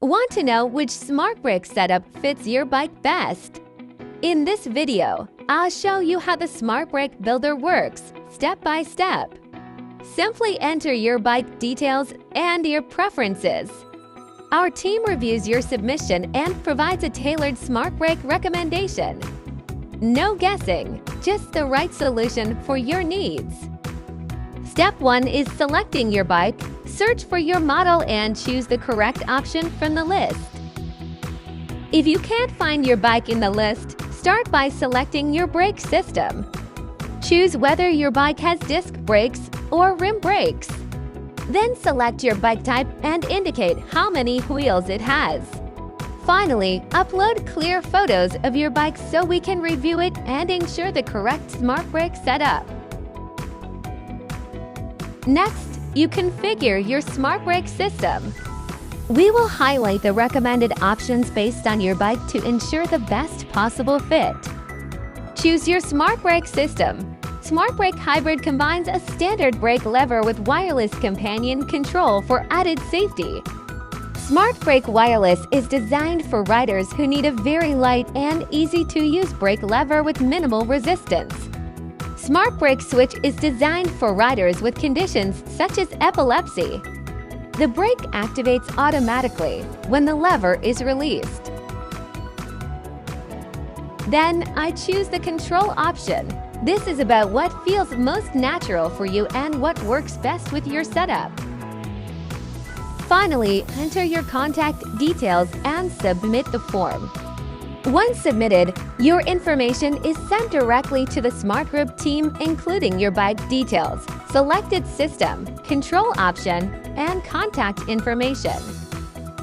Want to know which SmartBrake setup fits your bike best? In this video, I'll show you how the SmartBrake Builder works step by step. Simply enter your bike details and your preferences. Our team reviews your submission and provides a tailored SmartBrake recommendation. No guessing, just the right solution for your needs. Step 1 is selecting your bike. Search for your model and choose the correct option from the list. If you can't find your bike in the list, start by selecting your brake system. Choose whether your bike has disc brakes or rim brakes. Then select your bike type and indicate how many wheels it has. Finally, upload clear photos of your bike so we can review it and ensure the correct SmartBrake setup. Next, you configure your SmartBrake system. We will highlight the recommended options based on your bike to ensure the best possible fit. Choose your SmartBrake system. SmartBrake Hybrid combines a standard brake lever with wireless companion control for added safety. SmartBrake Wireless is designed for riders who need a very light and easy-to-use brake lever with minimal resistance. SmartBrake Switch is designed for riders with conditions such as epilepsy. The brake activates automatically when the lever is released. Then I choose the control option. This is about what feels most natural for you and what works best with your setup. Finally, enter your contact details and submit the form. Once submitted, your information is sent directly to the SmartGroup team, including your bike details, selected system, control option, and contact information.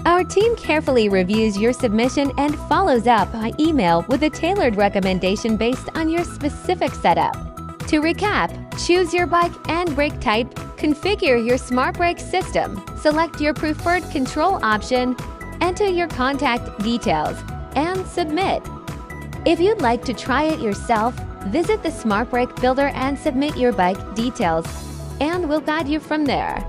Our team carefully reviews your submission and follows up by email with a tailored recommendation based on your specific setup. To recap, choose your bike and brake type, configure your SmartBrake system, select your preferred control option, enter your contact details, and submit. If you'd like to try it yourself, visit the SmartBrake Builder and submit your bike details, and we'll guide you from there.